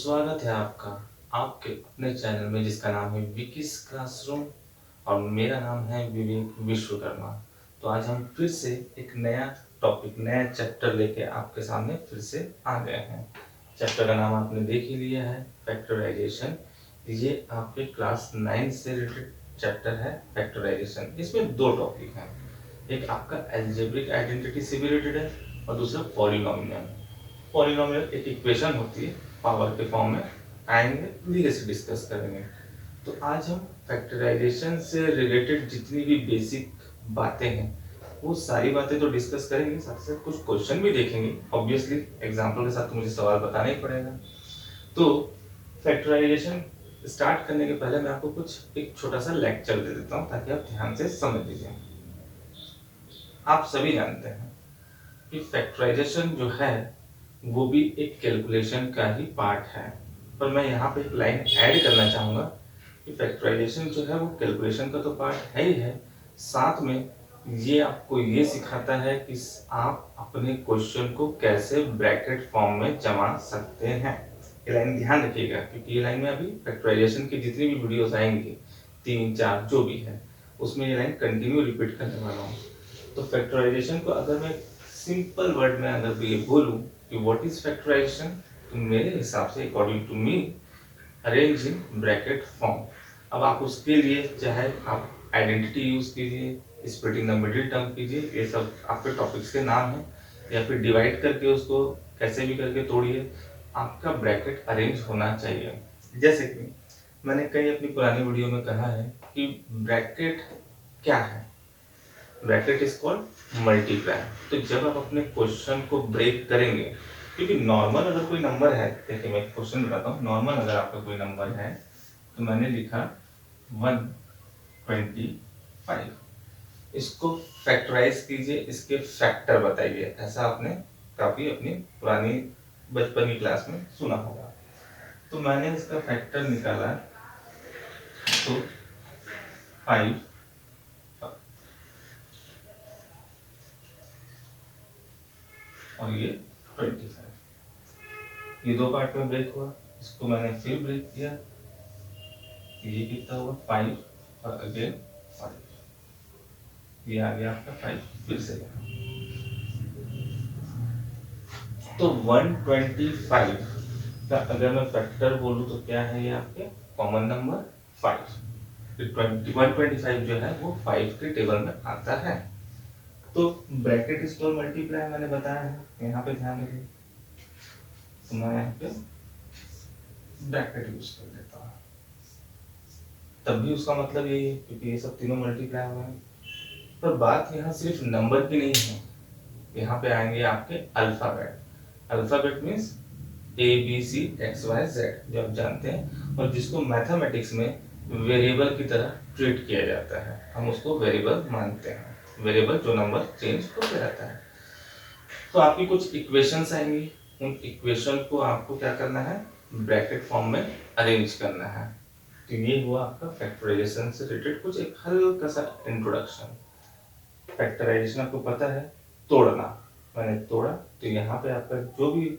स्वागत है आपका आपके अपने चैनल में जिसका नाम है विकीज क्लासरूम और मेरा नाम है विवेक विश्वकर्मा। तो आज हम फिर से एक नया टॉपिक नया चैप्टर लेके आपके सामने फिर से आ गए हैं। चैप्टर का नाम आपने देख ही लिया है, फैक्टराइजेशन। ये आपके क्लास 9 से रिलेटेड चैप्टर है फैक्टराइजेशन। इसमें दो टॉपिक हैं, एक आपका एल्जेब्रिक आइडेंटिटी से भी रिलेटेड है और दूसरा पॉलिनोमियल। पॉलिनोमियल एक इक्वेशन होती है, पावर के फॉर्म में आएंगे, धीरे से डिस्कस करेंगे। तो आज हम फैक्टराइजेशन से रिलेटेड जितनी भी बेसिक बातें हैं वो सारी बातें तो डिस्कस करेंगे, साथ साथ कुछ क्वेश्चन भी देखेंगे। ऑब्वियसली एग्जाम्पल के साथ तो मुझे सवाल बताना ही पड़ेगा। तो फैक्टराइजेशन स्टार्ट करने के पहले मैं आपको कुछ एक छोटा सा लेक्चर दे देता हूँ ताकि आप ध्यान से समझ लीजिए। आप सभी जानते हैं कि फैक्टराइजेशन जो है वो भी एक कैलकुलेशन का ही पार्ट है, पर मैं यहाँ पे एक लाइन ऐड करना चाहूँगा कि फैक्टराइजेशन जो है वो कैलकुलेशन का तो पार्ट है ही है, साथ में ये आपको ये सिखाता है कि आप अपने क्वेश्चन को कैसे ब्रैकेट फॉर्म में जमा सकते हैं। ये लाइन ध्यान रखिएगा क्योंकि ये लाइन में अभी फैक्टराइजेशन की जितनी भी वीडियोस आएंगी, 3 4 जो भी है, उसमें ये लाइन कंटिन्यू रिपीट करने वाला हूँ। तो फैक्टराइजेशन को अगर मैं सिंपल वर्ड में अगर ये बोलूं कि व्हाट इज फैक्टराइजेशन, तो मेरे हिसाब से according to me arrange in bracket form. अब आप उसके लिए चाहे आप आइडेंटिटी यूज कीजिए, स्प्लिटिंग द मिडिल टर्म कीजिए, ये सब आपके टॉपिक्स के नाम हैं, या फिर डिवाइड करके उसको कैसे भी करके तोड़िए, आपका ब्रैकेट अरेंज होना चाहिए। जैसे कि मैंने कई अपनी पुरानी वीडियो में कहा है कि ब्रैकेट क्या है, ब्रैकेट इज कॉल्ड मल्टीप्लाई। तो जब आप अपने क्वेश्चन को ब्रेक करेंगे, क्योंकि नॉर्मल अगर कोई नंबर है, देखिए मैं क्वेश्चन बताता हूँ, नॉर्मल अगर आपका कोई नंबर है तो मैंने लिखा 125, इसको फैक्टराइज कीजिए, इसके फैक्टर बताइए। ऐसा आपने काफी अपनी पुरानी बचपन की क्लास में सुना होगा। तो मैंने इसका फैक्टर निकाला तो 5 और ये 25, ये दो पार्ट में ब्रेक हुआ, इसको मैंने फिर ब्रेक किया, ये कितना हुआ 5 और अगेन 5, ये आ गया आपका 5 फिर से। तो 125 का अगर मैं फैक्टर बोलूं तो क्या है, ये आपके कॉमन नंबर 5। 125 जो है वो 5 के टेबल में आता है। तो ब्रैकेट स्क्वायर मल्टीप्लाई मैंने बताया है, यहाँ पे ध्यान रखिए। तो मैं यहाँ पे ब्रैकेट यूज कर देता हूँ, तब भी उसका मतलब यही है क्योंकि ये सब तीनों मल्टीप्लाई हुए हैं। पर बात यहाँ सिर्फ नंबर की नहीं है, यहाँ पे आएंगे आपके alphabet. Alphabet means A B C X Y Z, जो आप जानते हैं, और जिसको मैथमेटिक्स में वेरिएबल की तरह ट्रीट किया जाता है, हम उसको वेरिएबल मानते हैं, वेरिएबल जो नंबर चेंज होते रहता है। तो आपकी कुछ इक्वेशंस आएंगी, उन इक्वेशन को आपको क्या करना है, ब्रैकेट फॉर्म में अरेंज करना है। तो ये हुआ आपका फैक्टराइजेशन से रिलेटेड कुछ एक हल्का सा इंट्रोडक्शन। फैक्टराइजेशन आपको पता है, तोड़ना, मैंने तोड़ा तो यहाँ पे आपका जो भी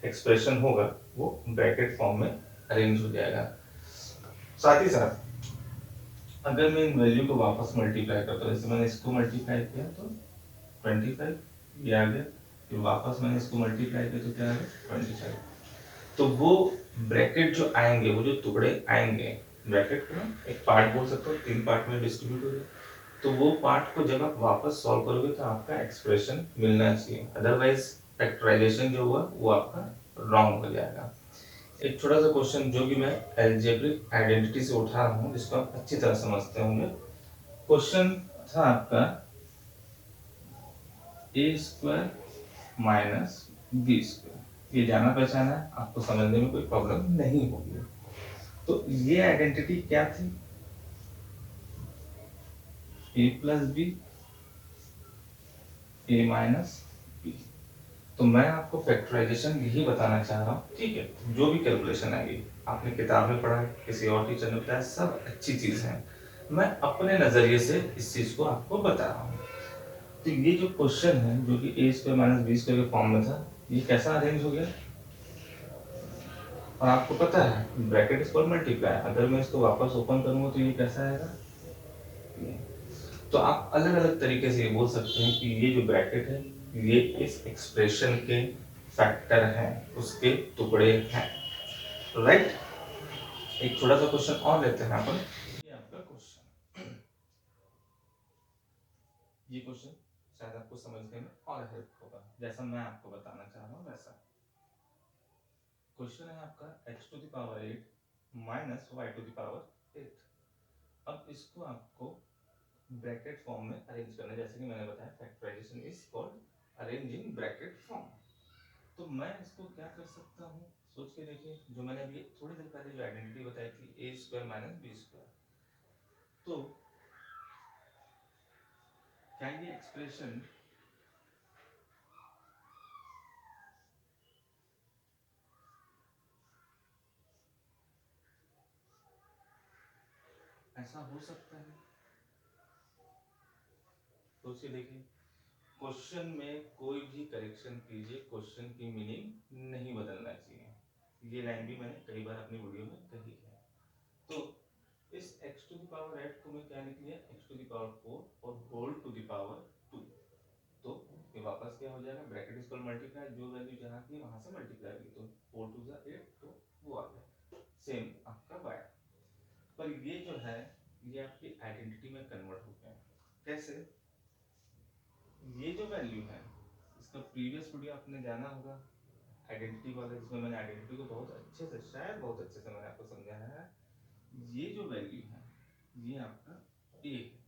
एक्सप्रेशन होगा वो ब्रैकेट फॉर्म में अरेंज हो जाएगा। साथ ही साथ अगर मैं इन वैल्यू को वापस मल्टीप्लाई करता हूँ, जैसे मैंने इसको मल्टीप्लाई किया तो 25 ये आ गया, फिर वापस मैंने इसको मल्टीप्लाई किया तो क्या आ गया 25। तो वो ब्रैकेट जो आएंगे, वो जो टुकड़े आएंगे, ब्रैकेट को ना एक पार्ट बोल सकते हो, 3 पार्ट में डिस्ट्रीब्यूट हो जाए, तो वो पार्ट को जब आप वापस सॉल्व करोगे तो आपका एक्सप्रेशन मिलना चाहिए, अदरवाइज फैक्टराइजेशन जो हुआ वो आपका रॉन्ग हो जाएगा। एक छोटा सा क्वेश्चन जो कि मैं एल्जेब्रिक आइडेंटिटी से उठा रहा हूँ, जिसको आप अच्छी तरह समझते होंगे। क्वेश्चन था आपका ए स्क्वायर माइनस बी स्क्वायर, ये जाना पहचाना है, आपको समझने में कोई प्रॉब्लम नहीं होगी। तो ये आइडेंटिटी क्या थी, ए plus B, a minus b. तो मैं आपको फैक्टराइजेशन यही बताना चाह रहा हूँ, ठीक है। जो भी कैलकुलेशन आएगी आपने किताब में पढ़ा है, किसी और टीचर ने बताया, सब अच्छी चीज है, मैं अपने नजरिए से इस चीज को आपको बता रहा हूँ। तो ये जो क्वेश्चन है जो कि ए स्क्वायर माइनस बी स्क्वायर के फॉर्म में था, ये कैसा अरेंज हो गया, और आपको पता है ब्रैकेट इज कॉल्ड मल्टीप्लाई, अगर मैं इसको वापस ओपन करूंगा तो ये कैसा आएगा, तो आप अलग अलग तरीके से ये बोल सकते हैं कि ये जो ब्रैकेट है ये इस एक्सप्रेशन के फैक्टर हैं, उसके टुकड़े हैं, राइट। एक छोटा सा क्वेश्चन और लेते हैं अपन, ये आपका क्वेश्चन, ये क्वेश्चन शायद आपको समझने में और हेल्प होगा, जैसा मैं आपको बताना चाह रहा हूँ वैसा। क्वेश्चन है आपका x to the power 8 minus y to the power 8। अब इसको आपको ब्रैकेट फॉर्म में अरेंज करना है, जैसे कि मैंने बताया factorisation is called arrange in bracket form. तो मैं इसको क्या कर सकता हूँ, सोच के देखिए, जो मैंने अभी थोड़ी देर पहले जो आइडेंटिटी बताई थी ए स्क्वायर माइनस बी स्क्वायर, तो क्या ये एक्सप्रेशन ऐसा हो सकता है, सोचिए देखिए, क्वेश्चन में कोई भी करेक्शन कीजिए, क्वेश्चन की मीनिंग नहीं बदलना चाहिए, ये लाइन भी मैंने कई बार अपनी वीडियो में कही है। तो इस x टू द पावर 8 को मैं क्या लिख लिया, x टू द पावर 4 और होल टू द पावर 2, तो ये वापस क्या हो जाएगा, ब्रैकेट इज इक्वल मल्टीप्लाई, जो वैल्यू जहां की वहां से मल्टीप्लाई होगी, तो 4 टू द 8, तो वो आ गया सेम आपका y। पर ये जो है ये आपकी आइडेंटिटी में कन्वर्ट हो गया, कैसे, ये जो वैल्यू है इसका प्रीवियस वीडियो आपने जाना होगा आइडेंटिटी वाला, जिसमें मैंने आइडेंटिटी को बहुत अच्छे से, शायद बहुत अच्छे से मैंने आपको समझाया है। ये जो वैल्यू है ये आपका a है,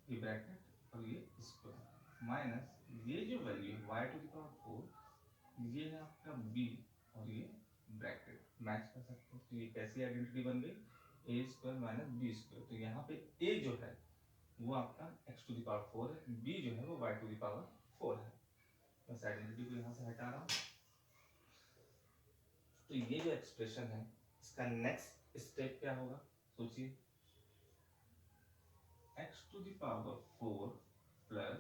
ये ब्रैकेट और ये स्क्वायर, माइनस ये जो वैल्यू है y टू द पावर 4, ये है आपका b और ये ब्रैकेट, मैच कर सकते हो, तो ये कैसी आइडेंटिटी बन गई, a square minus b square. तो यहाँ पे a जो है वो आपका x टू द पावर 4 है, b जो है वो y टू द पावर 4 है। बस आइडेंटिटी को यहाँ से हटा रहा हूँ, तो ये जो एक्सप्रेशन है इसका नेक्स्ट स्टेप क्या होगा, सोचिए, x to the power 4 plus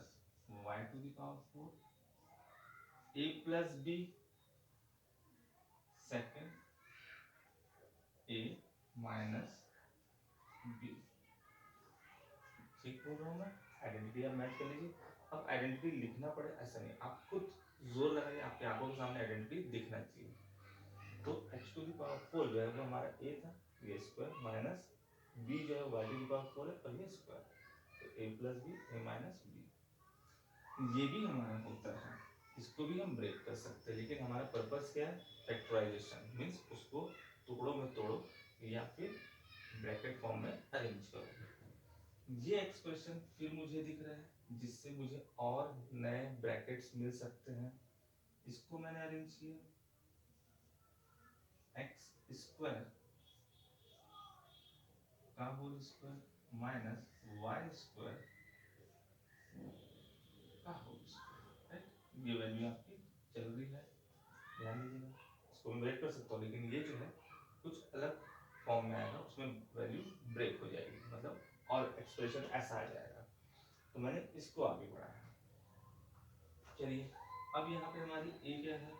y to the power 4, a plus b, second a minus b, ठीक बोल रहा हूँ मैं, आइडेंटिटी आप मैच कर लीजिए। अब आइडेंटिटी लिखना पड़े ऐसा नहीं, आप खुद जोर लगाइए, आपकी आंखों के सामने आइडेंटिटी दिखना चाहिए। तो x टू द पावर 4 जो है वो हमारा a था, ये स्क्वायर, माइनस b जो है y टू द पावर 4 है और ये स्क्वायर, तो a plus b, a minus b, ये भी हमारा होता है, इसको भी हम ब्रेक कर सकते हैं, लेकिन हमारा पर्पस क्या है, फैक्टराइजेशन मीन्स उसको टुकड़ों में तोड़ो या फिर ब्रैकेट फॉर्म में अरेंज करो। ये एक्सप्रेशन फिर मुझे दिख रहा है जिससे मुझे और नए ब्रैकेट्स मिल सकते हैं, इसको मैंने अरेंज किया, एक्स स्क्वायर का whole square minus y square का होल स्क्वायर, राइट। ये वैल्यू आपकी चल रही है, ध्यान दीजिएगा, इसको मैं ब्रेक कर सकता हूँ, लेकिन ये जो है कुछ अलग फॉर्म में आएगा, उसमें वैल्यू ब्रेक हो जाएगी, मतलब और एक्सप्रेशन ऐसा आ जाएगा, तो मैंने इसको आगे बढ़ाया। चलिए, अब यहाँ पे हमारी a क्या है,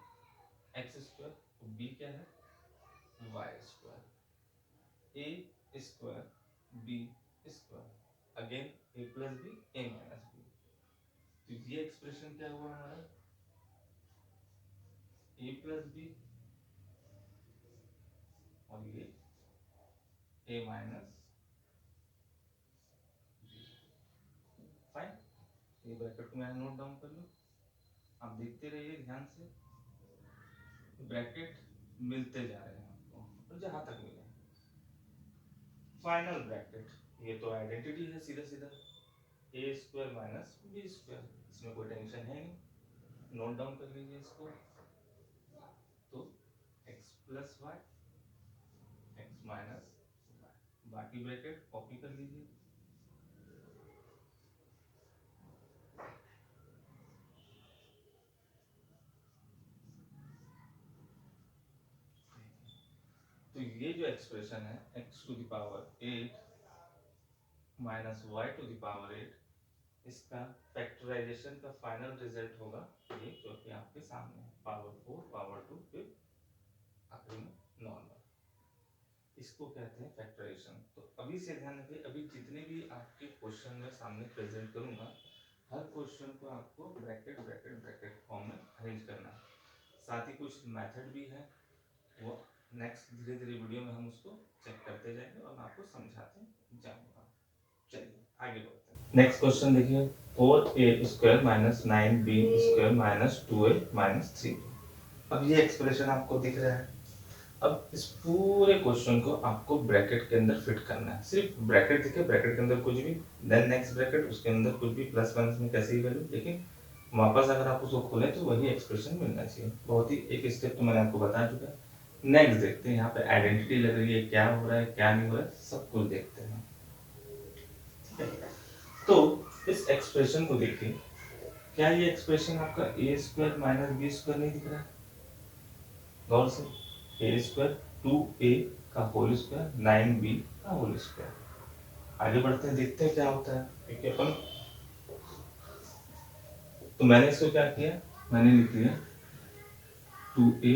एक्स स्क्वायर, तो b क्या है, y square, a square b square, again a plus b, a minus b, तो ये एक्सप्रेशन क्या हुआ हमारा, a प्लस बी और ये a माइनस, फाइन, ये ब्रैकेट को मैं नोट डाउन कर लूँ, आप देखते रहिए ध्यान से, ब्रैकेट मिलते जा रहे हैं आपको, और जहां तक मिले फाइनल ब्रैकेट, ये तो आइडेंटिटी है सीधा सीधा, ए स्क्वायर माइनस बी स्क्वायर, इसमें कोई टेंशन है नहीं, नोट डाउन कर लीजिए इसको, तो x plus y, x minus y, बाकी ब्रैकेट कॉपी कर लीजिए, तो ये जो एक्सप्रेशन है x to the power 8 minus y to the power 8, इसका फैक्टराइजेशन का फाइनल रिजल्ट होगा ये, जो कि आपके सामने है, पावर 4 पावर 2 फिर आखिरी में इसको कहते हैं फैक्टराइजेशन। तो अभी से ध्यान रखिए, अभी जितने भी आपके क्वेश्चन में सामने प्रेजेंट करूंगा, हर क्वेश्चन को आपको ब्रैकेट ब्रैकेट ब्रैकेट फॉर्म में अरेंज करना है। साथ ही कुछ मेथड भी है, वो नेक्स्ट धीरे धीरे वीडियो में हम उसको चेक करते जाएंगे और मैं आपको समझाते जाऊंगा। चलिए आगे बढ़ते हैं। नेक्स्ट क्वेश्चन देखिए, 4a² minus 9b square minus 2a minus 3। अब ये एक्सप्रेशन आपको दिख रहा है। अब इस पूरे क्वेश्चन को आपको ब्रैकेट के अंदर फिट करना है। सिर्फ ब्रैकेट दिखे, ब्रैकेट के अंदर कुछ भी, देन नेक्स्ट ब्रैकेट, उसके अंदर कुछ भी, प्लस माइनस में कैसे ही वैल्यू, लेकिन वापस अगर आप उसको खोलें तो वही एक्सप्रेशन मिलना चाहिए। बहुत ही एक स्टेप तो मैंने आपको बता चुका है। नेक्स्ट देखते हैं, यहाँ पे आइडेंटिटी लग रही है, क्या हो रहा है क्या नहीं हो रहा है, सब कुछ देखते हैं। तो इस एक्सप्रेशन को देखिए, क्या ये एक्सप्रेशन आपका a² माइनस b² नहीं दिख रहा है? गौर से, a² 2a का होल स्क्वायर 9b का होल स्क्वायर। आगे बढ़ते हैं, देखते हैं क्या होता है। ठीक है अपन, तो मैंने इसको क्या किया, मैंने लिख दिया 2a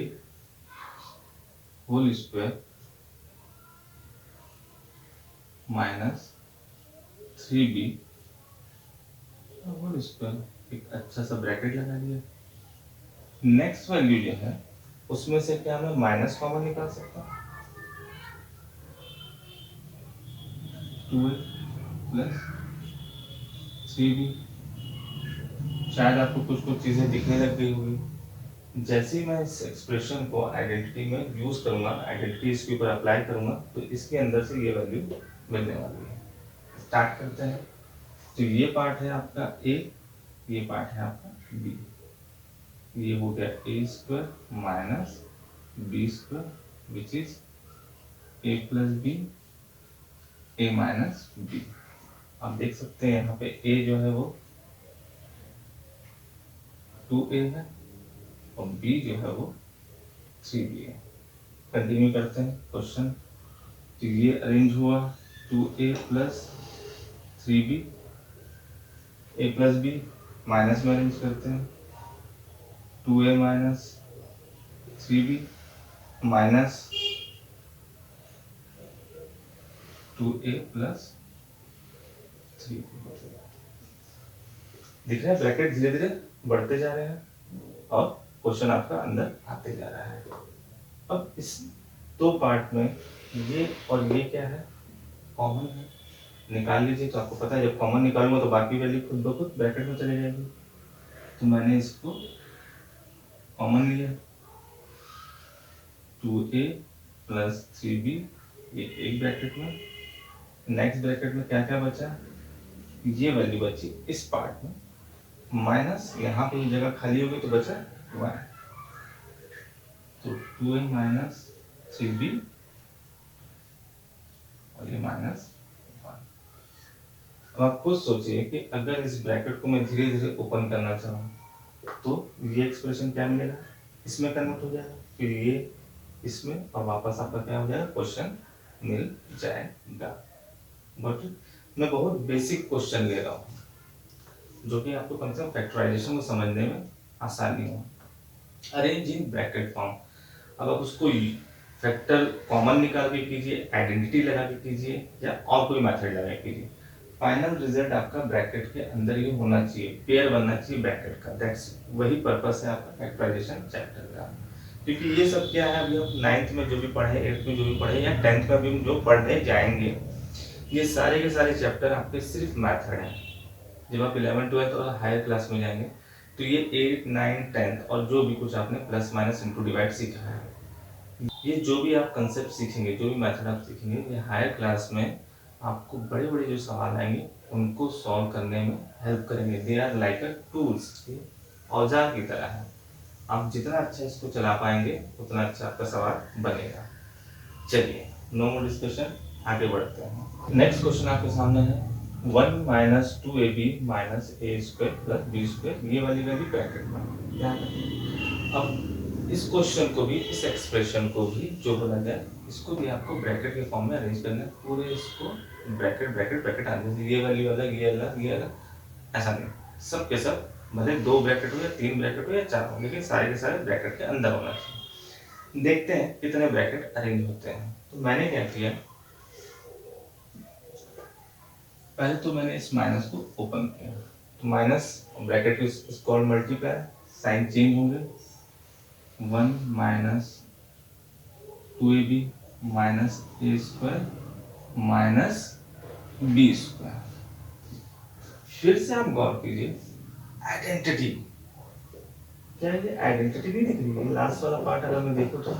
whole square minus 3b whole square, एक अच्छा सा ब्रैकेट लगा दिया। नेक्स्ट वैल्यू जो है उसमें से क्या मैं माइनस कॉमन निकाल सकता हूँ, 2a प्लस 3b। शायद आपको कुछ कुछ चीजें दिखने लग गई होगी। जैसे ही मैं इस एक्सप्रेशन को आइडेंटिटी में यूज करूंगा, आइडेंटिटी इसके ऊपर अप्लाई करूंगा, तो इसके अंदर से ये वैल्यू मिलने वाली है। स्टार्ट करते हैं। तो ये पार्ट है आपका a, ये पार्ट है आपका b। ये हो गया a² minus b² which is a plus b, a minus b। आप देख सकते हैं यहाँ पे a जो है वो 2a है और b जो है वो 3b है। कंटिन्यू करते हैं क्वेश्चन। तो ये अरेंज हुआ 2a plus 3b, a plus b minus में अरेंज करते हैं 2a minus 3b minus 2a plus 3b। दिख रहा है ब्रैकेट धीरे धीरे बढ़ते जा रहे हैं और क्वेश्चन आपका अंदर आते जा रहा है। अब इस दो पार्ट में ये और ये क्या है, कॉमन है, निकाल लीजिए। तो आपको पता है जब कॉमन निकालूंगा तो बाकी वैल्यू खुद ब खुद ब्रैकेट में चले जाएगी। तो मैंने इसको कॉमन लिया, 2a प्लस 3b, ये एक ब्रैकेट में। नेक्स्ट ब्रैकेट में क्या क्या बचा, ये वैल्यू बची इस पार्ट में, माइनस यहाँ पे जगह खाली हो गई तो बचा 1। तो 2a माइनस 3b और ये माइनस 1। अब आप खुद सोचिए कि अगर इस ब्रैकेट को मैं धीरे धीरे ओपन करना चाहूँ तो ये एक्सप्रेशन क्या मिलेगा, इसमें कन्वर्ट हो जाएगा, फिर ये इसमें, और वापस आपका क्या हो जाएगा, क्वेश्चन मिल जाएगा। बट मैं बहुत बेसिक क्वेश्चन ले रहा हूँ जो कि आपको कम से कम फैक्टराइजेशन को समझने में आसानी हो। अरेंज इन ब्रैकेट फॉर्म, अब आप उसको फैक्टर कॉमन निकाल के कीजिए, आइडेंटिटी लगा के कीजिए, या और कोई मेथड लगा के कीजिए, फाइनल रिजल्ट आपका ब्रैकेट के अंदर ही होना चाहिए, पेयर बनना चाहिए ब्रैकेट का। दैट्स वही पर्पस है आपका फैक्टराइजेशन चैप्टर का। क्योंकि ये सब क्या है, अभी हम 9th में जो भी पढ़े, 8th में जो भी पढ़े, या 10th में भी हम जो पढ़ने जाएंगे, ये सारे के सारे चैप्टर आपके सिर्फ मैथड हैं। जब आप 11th 12th और हायर क्लास में जाएंगे तो ये 8 9 10th और जो भी कुछ आपने प्लस माइनस इंटू डिवाइड सीखा है, ये जो भी आप कंसेप्ट सीखेंगे, जो भी मेथड आप सीखेंगे, ये हायर क्लास में आपको बड़े बड़े जो सवाल आएंगे उनको सॉल्व करने में हेल्प करेंगे। They are like a tools, औजार की तरह है। आप जितना अच्छा इसको चला पाएंगे उतना अच्छा आपका सवाल बनेगा। चलिए नो मोर डिस्कशन, आगे बढ़ते हैं। नेक्स्ट क्वेश्चन आपके सामने है 1 minus 2ab minus a² plus b², ये वाली वैल्यू ब्रैकेट में क्या है। अब इस क्वेश्चन को भी, इस एक्सप्रेशन को भी जो बोला जाए, इसको भी आपको ब्रैकेट के फॉर्म में अरेंज करना है। पूरे इसको ब्रैकेट ब्रैकेट ब्रैकेट आने से, ये वैल्यू अलग, ये अलग, ये अलग, ऐसा नहीं, सब के सब, भले 2 ब्रैकेट हो या 3 ब्रैकेट हो या 4 हो, लेकिन सारे के सारे ब्रैकेट के अंदर होना चाहिए। देखते हैं कितने ब्रैकेट अरेंज होते हैं। तो मैंने क्या किया, पहले तो मैंने इस माइनस को ओपन किया, तो माइनस ब्रैकेट इसको और मल्टीप्लाई, साइन चेंज होंगे, 1 माइनस 2ab माइनस ए स्क्वायर माइनस बी स्क्वायर। फिर से आप गौर कीजिए, आइडेंटिटी क्या है, ये आइडेंटिटी नहीं दिख रही है। लास्ट वाला पार्ट अगर मैं देखूं तो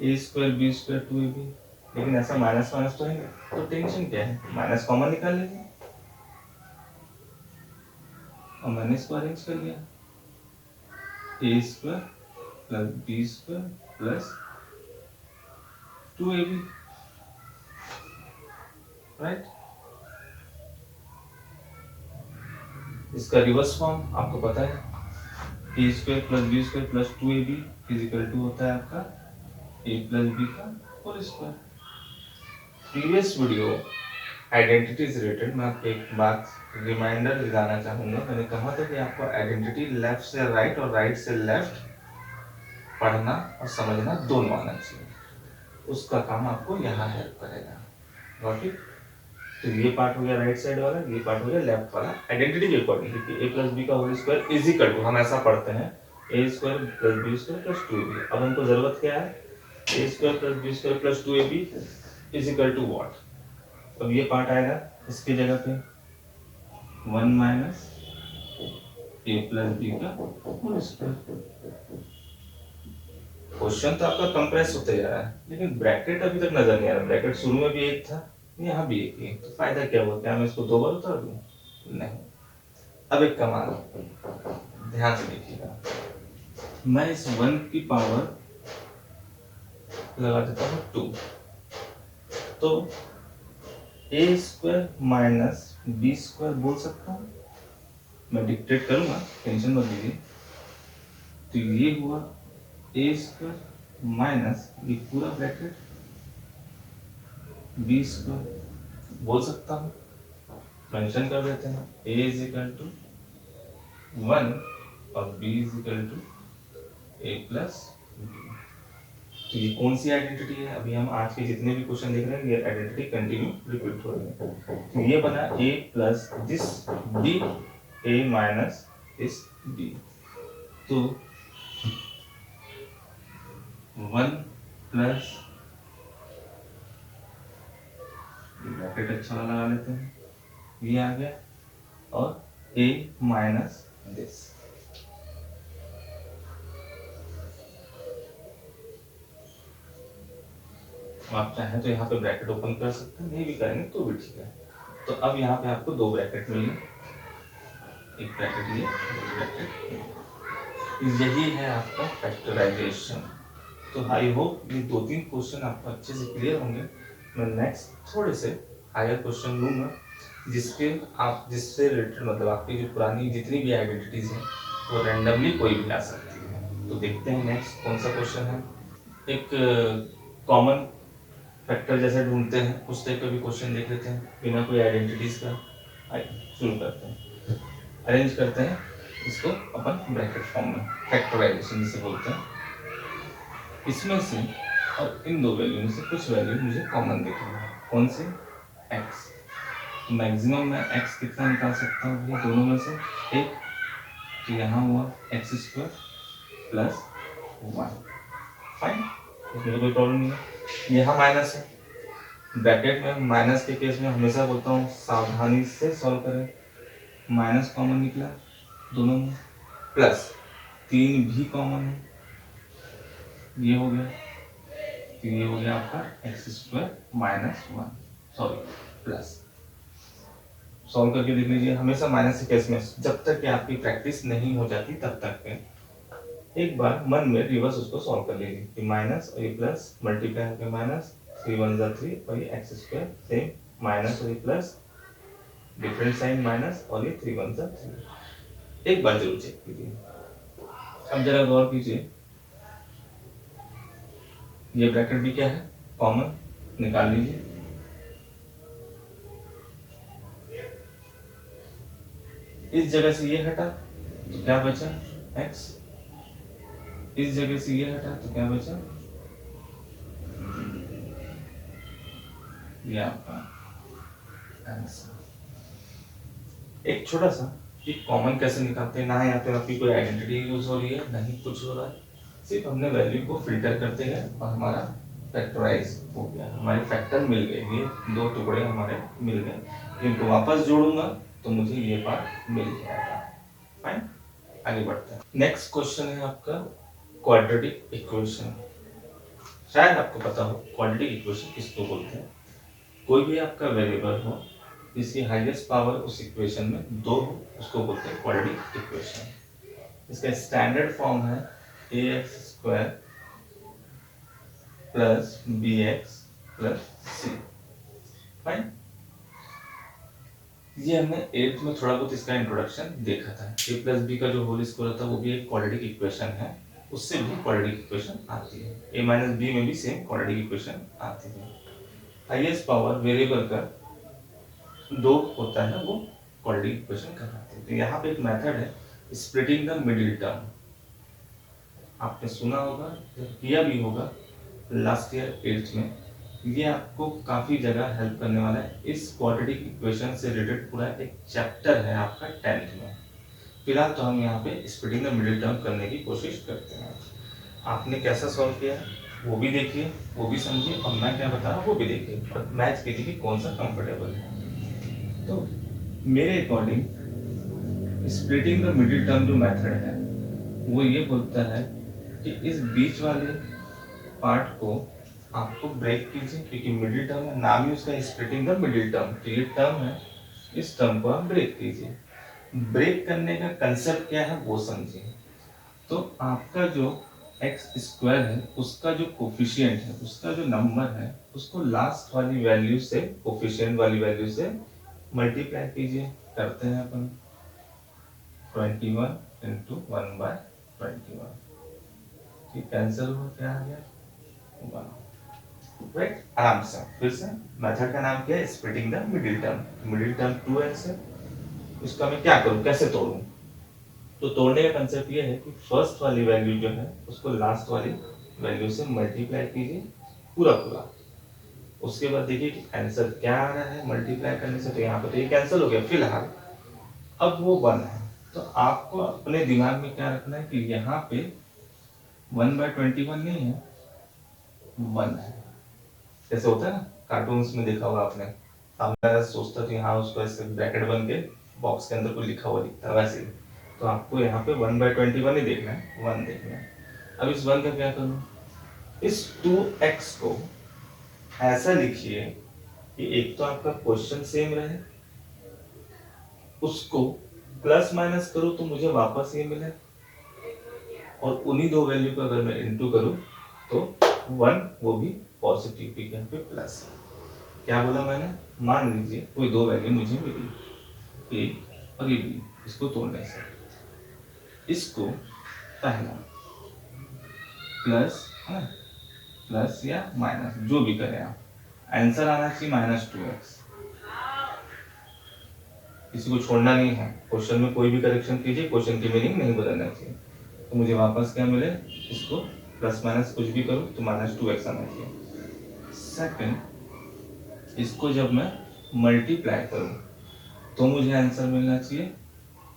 ए स्क्वायर बी स्क्वायर 2ab, लेकिन ऐसा माइनस माइनस तो है नहीं, तो टेंशन क्या है, माइनस कॉमन निकाल लेंगे और मैंने इसको अरेंज कर लिया, a square plus b square plus 2ab, right. इसका रिवर्स फॉर्म आपको पता है, a square plus b square plus 2ab is equal to होता है आपका ए प्लस बी का whole square. Previous video identity से रिलेटेड मैं आपको एक बात रिमाइंडर दिलाना चाहूँगा। मैंने कहा था कि आपको आइडेंटिटी लेफ्ट से राइट और राइट से लेफ्ट पढ़ना और समझना दोनों आना चाहिए, उसका काम आपको यहाँ हेल्प करेगा। Got it? तो ये पार्ट हो गया राइट साइड वाला, ये पार्ट हो गया लेफ्ट वाला आइडेंटिटी के अकॉर्डिंग, क्योंकि ए प्लस बी का whole square is equal to, हम ऐसा पढ़ते हैं, a square plus b square plus 2ab। अब हमको जरूरत क्या है, a square plus b square plus 2ab is equal to what. अब ये पार्ट आएगा इसकी जगह पे 1 माइनस ए प्लस बी का होल स्क्वायर। क्वेश्चन तो आपका कंप्रेस होते जा रहा है, लेकिन ब्रैकेट अभी तक नजर नहीं आ रहा। ब्रैकेट शुरू में भी एक था, यहाँ भी एक ही, तो फायदा क्या हुआ, क्या मैं इसको दो बार उतार दूं? नहीं। अब एक कमाल, ध्यान से देखिएगा, मैं इस 1 की पावर लगा देता हूँ 2, तो ए स्क्वायर माइनस बी स्क्वायर बोल सकता हूँ, मैं डिक्टेट करूंगा, टेंशन मत लीजिए। तो ये हुआ ए स्क्वायर माइनस ये पूरा ब्रैकेट बी स्क्वायर बोल सकता हूँ, मेंशन कर देते हैं, ए इज इक्वल टू 1 और b is equal to a plus b. तो ये कौन सी आइडेंटिटी है, अभी हम आज के जितने भी क्वेश्चन देख रहे हैं ये आइडेंटिटी कंटिन्यू रिपीट हो रही है। तो ये बना a plus this b, a minus this b, तो 1 प्लस ब्रैकेट अच्छा वाला लगा लेते हैं, ये आ गया, और a माइनस दिस। आप चाहें तो यहाँ पे ब्रैकेट ओपन कर सकते हैं, नहीं भी करेंगे तो भी ठीक है। तो अब यहाँ पे आपको दो ब्रैकेट मिले, एक ब्रैकेट ये, एक ब्रैकेट ये। यही है आपका फैक्टराइजेशन। तो आई होप ये 2-3 क्वेश्चन आपको अच्छे से क्लियर होंगे। मैं नेक्स्ट थोड़े से हायर क्वेश्चन लूँगा जिससे रिलेटेड, मतलब आपकी जो पुरानी जितनी भी आइडेंटिटीज हैं वो रैंडमली कोई भी ला सकती है। तो देखते हैं नेक्स्ट कौन सा क्वेश्चन है। एक कॉमन फैक्टर जैसे ढूंढते हैं उस टाइप का भी क्वेश्चन देख लेते हैं बिना कोई आइडेंटिटीज का। शुरू करते हैं, अरेंज करते हैं इसको अपन ब्रैकेट फॉर्म में, फैक्टराइजेशन जिसे बोलते हैं। इसमें से और इन दो वैल्यू में से कुछ वैल्यू मुझे कॉमन देखनी है, कौन से, x। तो मैक्सिमम मैं x कितना निकाल सकता हूँ, ये दोनों में से एक, तो यहाँ हुआ एक्स स्क्वायर प्लस 1, फाइन, इसमें कोई प्रॉब्लम नहीं है। यहाँ माइनस है, ब्रैकेट में माइनस के केस में हमेशा बोलता हूँ सावधानी से सॉल्व करें। माइनस कॉमन निकला दोनों में, प्लस 3 भी कॉमन है, ये हो गया, तो ये हो गया आपका x square minus 1, sorry plus. Solve करके देख लीजिए, हमेशा माइनस के केस में जब तक कि आपकी प्रैक्टिस नहीं हो जाती तब तक के एक बार मन में रिवर्स उसको सॉल्व कर लीजिए कि माइनस और ये प्लस मल्टीप्लाई करके माइनस 3 1 जा 3 और ये एक्स स्क्वायर सेम माइनस और ये प्लस डिफरेंट साइन माइनस और ये 3 1 जा 3। एक बार जरूर चेक कीजिए। अब जरा गौर कीजिए, ये ब्रैकेट भी क्या है, कॉमन, निकाल लीजिए। इस जगह से ये हटा तो क्या बचा, x, इस जगह से ये हटा तो क्या बचा, ये आपका आंसर। एक छोटा सा कि कॉमन कैसे निकालते हैं, ना यहाँ पे आपकी कोई आइडेंटिटी यूज हो रही है, नहीं कुछ हो रहा है, सिर्फ हमने वैल्यू को फिल्टर करते हैं और हमारा फैक्टराइज हो गया, हमारे फैक्टर मिल गए, ये दो टुकड़े हमारे मिल गए, इनको वापस जोड़ूंगा तो मुझे ये पार्ट मिल जाएगा। फाइन, आगे बढ़ते हैं। नेक्स्ट क्वेश्चन है आपका क्वाड्रेटिक इक्वेशन। शायद आपको पता हो क्वाड्रेटिक इक्वेशन किसको बोलते हैं। कोई भी आपका वेरिएबल हो जिसकी हाईएस्ट पावर उस इक्वेशन में दो हो, उसको बोलते हैं क्वाड्रेटिक इक्वेशन। इसका स्टैंडर्ड फॉर्म है ax square plus bx plus c। Fine, ये हमने 8th में थोड़ा बहुत इसका इंट्रोडक्शन देखा था। a प्लस बी का जो होल स्क्वायर था वो भी एक क्वाड्रेटिक इक्वेशन है, उससे भी क्वाड्रेटिक इक्वेशन आती है। a माइनस बी में भी सेम क्वाड्रेटिक इक्वेशन आती है। हाईएस्ट पावर वेरिएबल का दो होता है वो क्वाड्रेटिक इक्वेशन कहलाती है। तो यहाँ पे एक मेथड है स्प्लिटिंग द मिडिल टर्म, आपने सुना होगा, किया भी होगा लास्ट ईयर 8th में। ये आपको काफी जगह हेल्प करने वाला है। इस क्वाड्रेटिक इक्वेशन से रिलेटेड पूरा एक चैप्टर है आपका 10th में। फिलहाल तो हम यहाँ पे स्प्लिटिंग द मिडिल टर्म करने की कोशिश करते हैं। आपने कैसा सॉल्व किया है वो भी देखिए, वो भी समझिए, और मैं क्या बता रहा हूँ वो भी देखिए, और मैच कीजिए कि कौन सा कंफर्टेबल है। तो मेरे according splitting the middle term जो मेथड है वो ये बोलता है कि इस बीच वाले पार्ट को आपको ब्रेक कीजिए, क्योंकि मिडिल टर्म है, नाम ही उसका स्प्लिटिंग द मिडिल टर्म, तो ये टर्म है, इस टर्म को आप ब्रेक कीजिए। ब्रेक करने का कंसेप्ट क्या है वो समझिए। तो आपका जो एक्स स्क्वायर है उसका जो कोफिशिएंट है, उसका जो नंबर है, उसको लास्ट वाली वैल्यू से, कोफिशिएंट वाली वैल्यू से मल्टीप्लाई कीजिए। करते हैं अपन 21 इंटू 1/21, ठीक, कैंसिल हुआ, क्या आ गया 1। राइट, आराम से फिर से मेथड का नाम क्या है, splitting the middle term. Middle term 2x है, इसका मैं क्या करूं, कैसे तोड़ूं। तो तोड़ने का कंसेप्ट ये है कि फर्स्ट वाली वैल्यू जो है उसको लास्ट वाली वैल्यू से मल्टीप्लाई कीजिए पूरा पूरा। उसके बाद देखिए कि आंसर क्या आ रहा है मल्टीप्लाई करने से। तो यहाँ पे तो ये कैंसिल हो गया फिलहाल, अब वो 1 है। तो आपको अपने दिमाग में क्या रखना है कि यहाँ पे 1/21 नहीं है, 1 है। जैसे होता है ना कार्टून्स में देखा होगा आपने, मैं सोचता तो यहाँ उसको ऐसे ब्रैकेट बन के बॉक्स के अंदर कोई लिखा हुआ दिखता है, वैसे ही। तो आपको यहाँ पे 1/21 ही देखना है, 1 देखना है। अब इस 1 का क्या करूँ, इस 2x को ऐसा लिखिए कि एक तो आपका क्वेश्चन सेम रहे, उसको प्लस माइनस करूँ तो मुझे वापस ये मिले, और उन्हीं दो वैल्यू को अगर मैं इंटू करूँ तो 1 वो भी पॉजिटिव भी, यहाँ पे प्लस। क्या बोला मैंने, मान लीजिए कोई दो वैल्यू मुझे मिली, ए और ये बी, इसको तोड़ने से इसको पहला प्लस है, प्लस या माइनस जो भी करें आप, आंसर आना चाहिए -2x। किसी को छोड़ना नहीं है, क्वेश्चन में कोई भी करेक्शन कीजिए, क्वेश्चन की मीनिंग नहीं बदलना चाहिए। तो मुझे वापस क्या मिले, इसको प्लस माइनस कुछ भी करूँ तो -2x आना चाहिए। सेकंड, इसको जब मैं मल्टीप्लाई करूँ तो मुझे आंसर मिलना चाहिए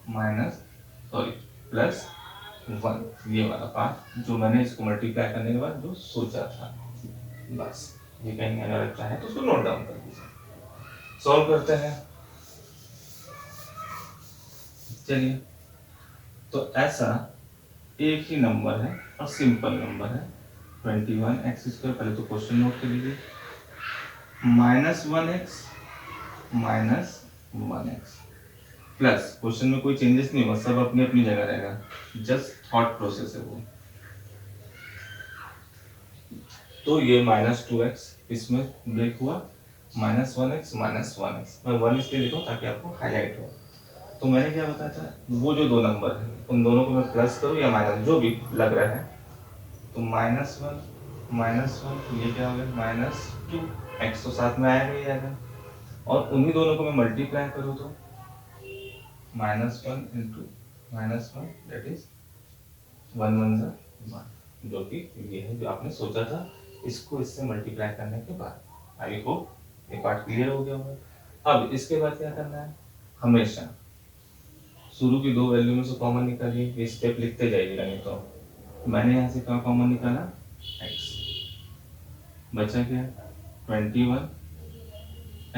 +1, ये वाला पार्ट जो मैंने इसको मल्टीप्लाई करने के बाद जो सोचा था। बस ये कहीं अगर अच्छा है तो उसको नोट डाउन कर दीजिए। सॉल्व करते हैं, चलिए। तो ऐसा एक ही नंबर है और सिंपल नंबर है 21x²। पहले तो क्वेश्चन नोट कर लीजिए, -1x -1x प्लस, क्वेश्चन में कोई चेंजेस नहीं हुआ, सब अपनी अपनी जगह रहेगा, जस्ट थॉट प्रोसेस है वो। तो ये -2x इसमें ब्रेक हुआ, -1x मैं 1 इसलिए लिखा हूं ताकि आपको हाईलाइट हो। तो मैंने क्या बताया था, वो जो दो नंबर है उन दोनों को मैं प्लस करूं या माइनस, जो भी लग रहा है, तो -1 ये क्या हो गया -2x, तो साथ में आएगा ही आएगा, और उन्हीं दोनों को मैं मल्टीप्लाई करूं तो -1 इंटू -1 दैट इज 1 1 ज़ा 1, जो कि ये है जो आपने सोचा था इसको इससे मल्टीप्लाई करने के बाद। आई होप ये पार्ट क्लियर हो गया होगा। अब इसके बाद क्या करना है, हमेशा शुरू की दो वैल्यू में से कॉमन निकालिए, ये स्टेप लिखते जाइएगा। नहीं तो मैंने यहाँ से क्या कॉमन निकाला, x, बचा क्या 21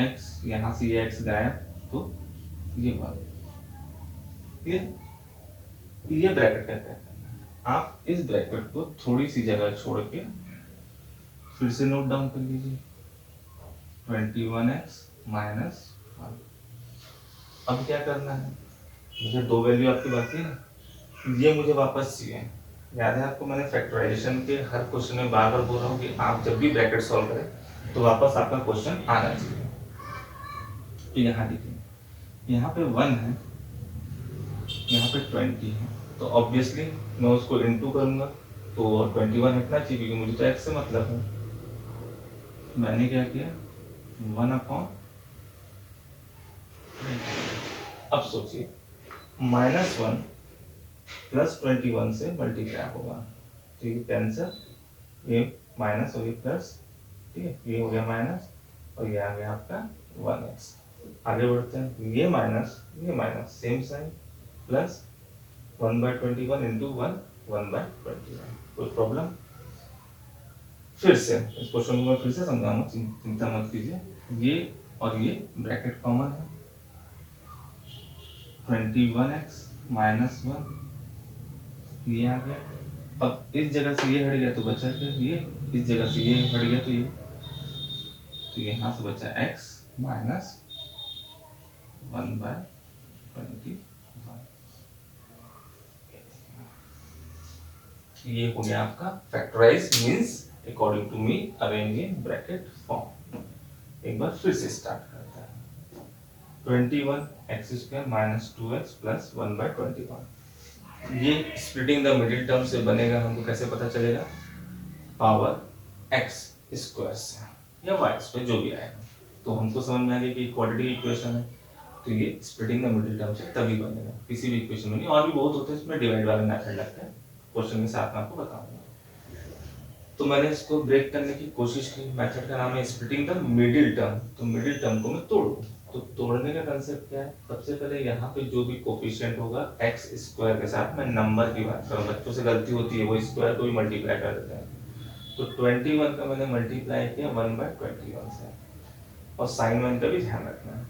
x, यहाँ से ये x गायब तो ये 1। ये ब्रैकेट कहते हैं। आप इस ब्रैकेट को थोड़ी सी जगह छोड़ के फिर से नोट डाउन कर लीजिए, 21x माइनस 1। अब क्या करना है, मुझे दो वैल्यू आपकी बाकी है ना, ये मुझे वापस चाहिए। याद है आपको, मैंने फैक्टराइजेशन के हर क्वेश्चन में बार बार बोल रहा हूँ कि आप जब भी ब्रैकेट सॉल्व करें तो वापस आपका क्वेश्चन आना चाहिए। तो यहाँ देखिए, यहाँ पे 1 है, यहाँ पे 20 है, तो ऑब्वियसली मैं उसको इनटू करूंगा तो 21 हटना चाहिए क्योंकि मुझे तो x से मतलब है। मैंने क्या किया, 1/20। अब सोचिए -1 प्लस 21 से मल्टीप्लाई होगा, तो ये कैंसर, ये माइनस और ये प्लस, ठीक है, ये हो गया माइनस और ये आ गया आपका 1x। आगे बढ़ते हैं, ये minus same sign, plus 1/21 into 1/21। कोई प्रॉब्लम? फिर से इस क्वेश्चन को मैं फिर से समझाऊंगा, चिंता मत कीजिए। ये और ये ब्रैकेट कॉमन है, 21x माइनस 1, ये आ गया। अब इस जगह से ये हट गया तो बचा क्या, ये, इस जगह से ये हट गया तो ये, तो यहाँ से बचा x माइनस 1/21। ये हो गया आपका factorise, means according to me arrange in bracket form. एक बार फिर से स्टार्ट करता है, 21x² माइनस 2x प्लस 1/21। ये स्प्लिटिंग द मिडिल टर्म से बनेगा, हमको कैसे पता चलेगा, पावर x स्क्वायर से या y स्क्वायर जो भी आएगा, तो हमको समझ में आ गया कि क्वाड्रेटिक इक्वेशन है, तो ये स्प्लिटिंग द मिडिल टर्म से तभी बनेगा, किसी भी इक्वेशन में नहीं। और भी बहुत होते हैं इसमें, डिवाइड वाला मेथड लगता है, क्वेश्चन के साथ में आपको बताऊंगा। तो मैंने इसको ब्रेक करने की कोशिश की, मेथड का नाम है स्प्लिटिंग द मिडिल टर्म। तो मिडिल टर्म को मैं तोड़ूं, तो तोड़ने का कंसेप्ट क्या है, सबसे पहले यहाँ पे जो भी कोफिशिएंट होगा x स्क्वायर के साथ, मैं नंबर की बात करूँ, बच्चों से गलती होती है वो स्क्वायर को भी मल्टीप्लाई कर देते हैं। तो 21 का मैंने मल्टीप्लाई किया 1/21 से, और साइन 1 का भी ध्यान रखना है।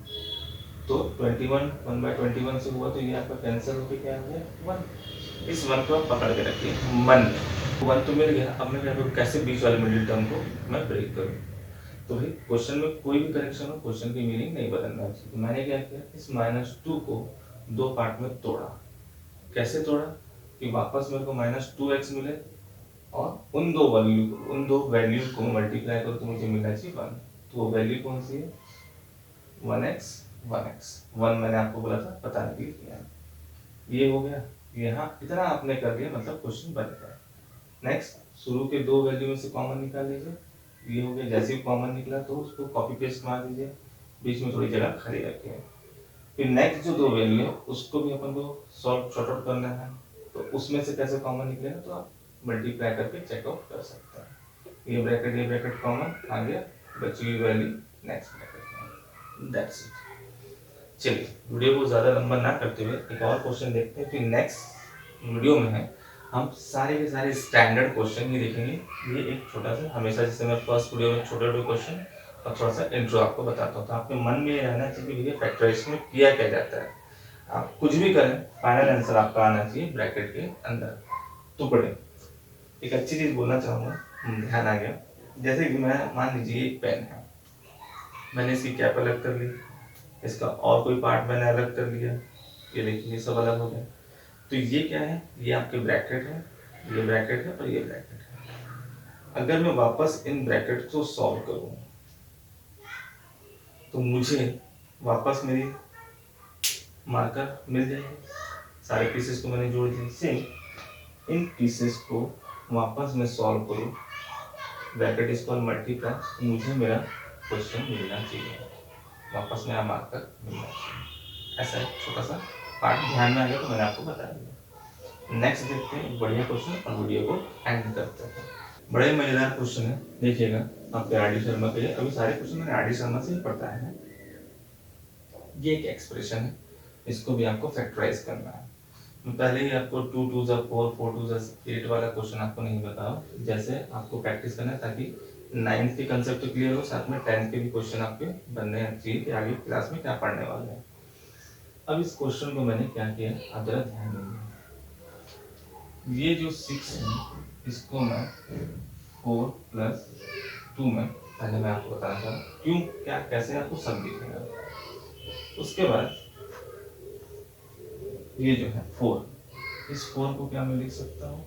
तो 21 1/21 से हुआ तो ये आपका कैंसिल होकर क्या हो गया 1। इस 1 को आप पकड़ के रखिए मन में, 1 तो मिल गया। अब मैं क्या करूँ, कैसे बीच वाले मिडिल टर्म को मैं ब्रेक करूँ। तो भाई क्वेश्चन में कोई भी करेक्शन हो, क्वेश्चन की मीनिंग नहीं बदलना चाहिए। तो मैंने क्या किया, इस -2 को दो पार्ट में तोड़ा। कैसे तोड़ा कि वापस मेरे को -2x मिले और उन दो वैल्यू को मल्टीप्लाई करो तो मुझे मिलना चाहिए 1। तो वो वैल्यू कौन सी है, 1x 1 मैंने आपको बोला था बताने के लिए। ये हो गया, यहाँ इतना आपने कर दिया मतलब क्वेश्चन बन गया। नेक्स्ट, शुरू के दो वैल्यू में से कॉमन निकाल लीजिए, ये हो गया। जैसे ही कॉमन निकला तो उसको कॉपी पेस्ट मार दीजिए, बीच में थोड़ी जगह खाली रखिए। फिर नेक्स्ट जो दो वैल्यू है उसको भी अपन को शॉर्ट आउट करना है, तो उसमें से कैसे कॉमन निकलेगा तो आप मल्टीप्लाई करके चेकआउट कर सकते हैं। ये ब्रैकेट कॉमन आ गया, बची हुई वैल्यू नेक्स्ट ब्रैकेट में, दैट्स इट। चलिए वीडियो को ज़्यादा लंबा ना करते हुए एक और क्वेश्चन देखते हैं, फिर नेक्स्ट वीडियो में है हम सारे के सारे स्टैंडर्ड क्वेश्चन ही देखेंगे। ये एक छोटा सा, हमेशा जैसे मैं फर्स्ट वीडियो में छोटे छोटे क्वेश्चन और थोड़ा सा इंट्रो आपको बताता हूँ, तो आपके मन में रहना चाहिए कि भैया फैक्टराइजेशन में किया क्या जाता है। आप कुछ भी करें, फाइनल आंसर आपका आना चाहिए ब्रैकेट के अंदर। टुकड़े, एक अच्छी चीज़ बोलना चाहूँगा, ध्यान आ गया। जैसे कि मैं मान लीजिए एक पेन है, मैंने इसकी कैप अलग कर ली, इसका और कोई पार्ट मैंने अलग कर लिया, ये देखिए ये सब अलग हो गया। तो ये क्या है, ये आपके ब्रैकेट है, ये ब्रैकेट है और ये ब्रैकेट है। अगर मैं वापस इन ब्रैकेट को सॉल्व करूं तो मुझे वापस मेरी मार्कर मिल जाएगी। सारे पीसेस को मैंने जोड़ दिए, सेम इन पीसेस को वापस मैं सॉल्व करूं, ब्रैकेट इसको मल्टीप्लाई, मुझे मेरा क्वेश्चन मिलना चाहिए, वापस मेरा मार्कर मिलना चाहिए। ऐसा एक छोटा सा पार्ट ध्यान में आ गया तो मैंने आपको बता दिया। नेक्स्ट देखते हैं बढ़िया क्वेश्चन और वीडियो को एंड करते हैं। बड़े मजेदार क्वेश्चन है, देखिएगा आपके आर डी शर्मा के। अभी सारे क्वेश्चन मैंने आर डी शर्मा से ही पढ़ता है। ये एक एक्सप्रेशन है, इसको भी आपको फैक्टराइज करना है। मैं पहले ही आपको 2 2 जा 4 4 2 जा 8 वाला क्वेश्चन आपको नहीं बताओ, जैसे आपको प्रैक्टिस करना है ताकि 9th के कंसेप्ट तो क्लियर हो, साथ में 10th के भी क्वेश्चन आपके बनने चाहिए कि आगे क्लास में क्या पढ़ने वाले हैं। अब इस क्वेश्चन को मैंने क्या किया, आप जरा ध्यान देंगे। ये जो 6 है इसको मैं 4 प्लस 2 में पहले मैं आपको बताना चाहूँ क्यों क्या कैसे आपको सब दिखेगा। उसके बाद ये जो है 4, इस 4 को क्या मैं लिख सकता हूँ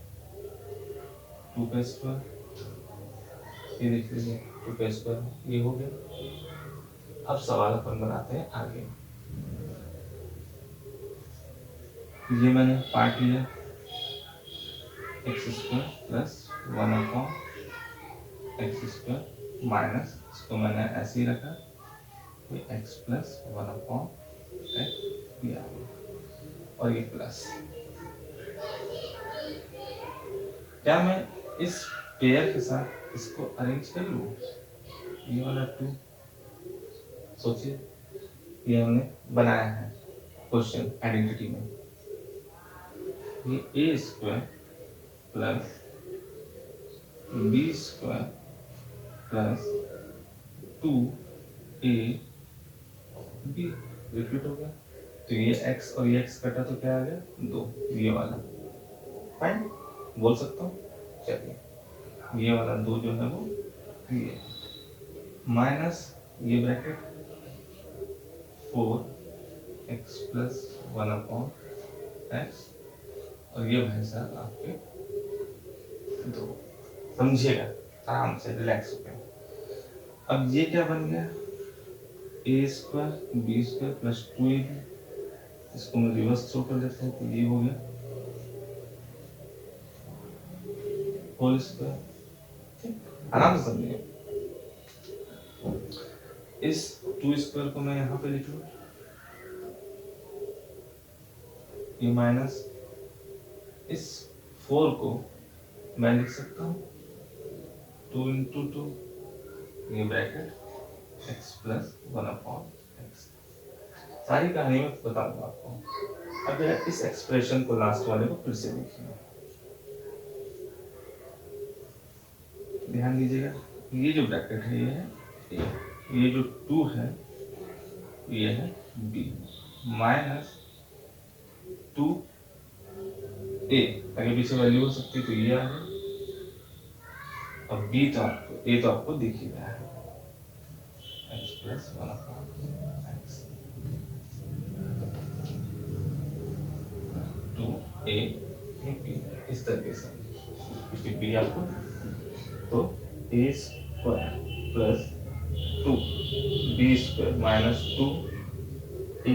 2 का स्क्वायर, ये देख लीजिए 2 का स्क्वायर, ये हो गया। अब सवाल अपन बनाते हैं आगे। ये मैंने पार्ट लिया x square plus 1 x square minus, इसको मैंने ऐसे ही रखा, ये एक्स प्लस 1 दिया और ये प्लस। क्या मैं इस पेयर के साथ इसको अरेंज कर लूँ, ये वाला 2, सोचिए ये हमने बनाया है क्वेश्चन आइडेंटिटी में, ये a square plus b square plus 2 a b repeat हो गया। तो ये x और ये x कटा तो क्या आ गया 2, ये वाला फाइन बोल सकता हूँ। चलिए ये वाला 2 जो है वो ये माइनस ये ब्रैकेट 4x प्लस 1/x और ये भाई साहब आपके 2। समझिएगा आराम से रिलैक्स होकर। अब ये क्या बन गया a square b square plus 2ab, इसको मैं रिवर्स थ्रो कर देता हूँ तो ये हो गया होल स्क्वायर। आराम से समझिए। इस 2 स्क्वायर को मैं यहाँ पे लिख लूँ, ये माइनस इस 4 को मैं लिख सकता हूँ 2 इंटू 2, ये ब्रैकेट x प्लस 1/x। सारी कहानी में बताऊंगा आपको। अब इस एक्सप्रेशन को लास्ट वाले को फिर से देखिए, ध्यान दीजिएगा। ये जो ब्रैकेट है ये है a, ये जो 2 है ये है b माइनस 2a, आगे पीछे वैल्यू हो सकती है तो ये आ गया। अब b तो आपको a तो आपको दिख ही रहा है x plus 1/x 2a b, इस तरीके से क्योंकि b आपको, तो a square plus 2b square minus 2ab,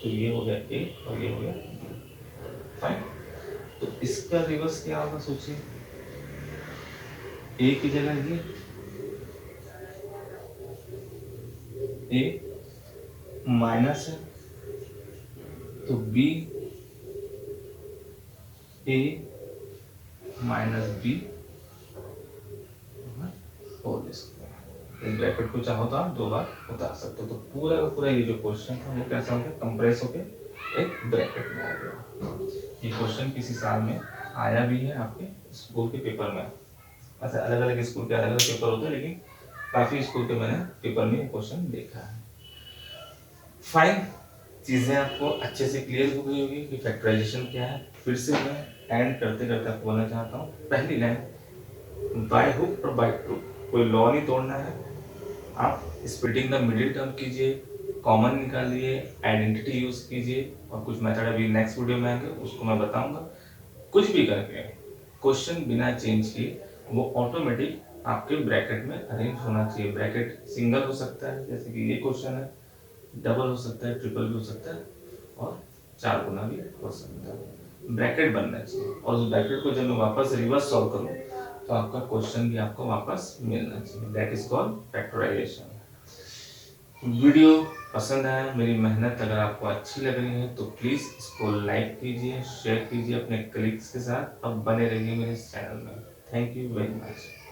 तो ये हो गया a और ये हो गया b। फाइन, तो इसका रिवर्स क्या होगा सोचिए, a की जगह ये a माइनस है तो b a minus b whole square. इस ब्रैकेट को चाहो तो आप 2 बार उतार सकते हो। तो पूरा का पूरा ये जो क्वेश्चन था वो कैसा हो गया, कंप्रेस होके एक ब्रैकेट में आ गया। ये क्वेश्चन किसी साल में आया भी है आपके स्कूल के पेपर में। ऐसे अलग अलग स्कूल के अलग अलग पेपर होते हैं, लेकिन काफी स्कूल के मैंने पेपर में ये क्वेश्चन देखा है। फाइन, चीजें आपको अच्छे से क्लियर हो गई होगी कि फैक्टराइजेशन क्या है। फिर से मैं एंड करते करते आपको बोलना चाहता हूँ, पहली लाइन बाय हुक और बाय क्रूक, कोई लॉ नहीं तोड़ना है। आप स्प्लिटिंग द मिडिल टर्म कीजिए, कॉमन निकालिए, आइडेंटिटी यूज कीजिए, और कुछ मेथड अभी नेक्स्ट वीडियो में आएंगे उसको मैं बताऊंगा। कुछ भी करके क्वेश्चन बिना चेंज किए वो ऑटोमेटिक आपके ब्रैकेट में अरेंज होना चाहिए। ब्रैकेट सिंगल हो सकता है जैसे कि ये क्वेश्चन है, डबल हो सकता है, ट्रिपल भी हो सकता है, और 4 गुना भी हो सकता है। ब्रैकेट बनना चाहिए, और उस ब्रैकेट को जब मैं वापस रिवर्स सॉल्व करूँ तो आपका क्वेश्चन भी आपको वापस मिलना चाहिए। That is called factorisation. Video पसंद आया, मेरी मेहनत अगर आपको अच्छी लग रही है तो प्लीज़ इसको लाइक कीजिए, शेयर कीजिए अपने कलीग्स के साथ और बने रहिए मेरे इस चैनल में। Thank you very much.